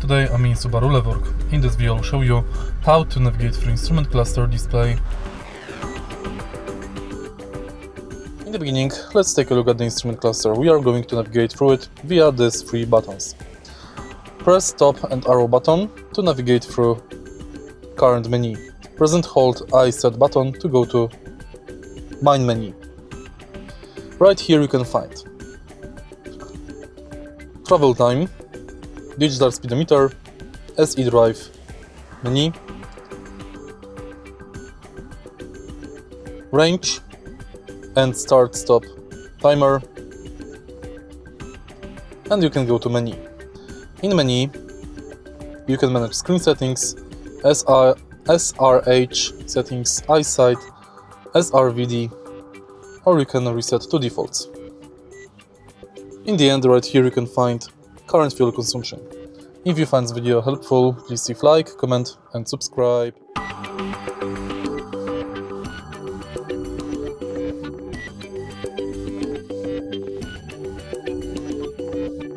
Today I'm in Subaru Levorg. In this video I'll show you how to navigate through instrument cluster display. In the beginning, let's take a look at the instrument cluster. We are going to navigate through it via these three buttons. Press stop and arrow button to navigate through current menu. Press and hold eyesight button to go to main menu. Right here you can find travel time, digital speedometer, SE drive menu, range and start stop timer, and you can go to menu. In menu you can manage screen settings, SRH settings, eyesight, SRVD, or you can reset to defaults. In the end, right here you can find current fuel consumption. If you find this video helpful, please leave like, comment and subscribe.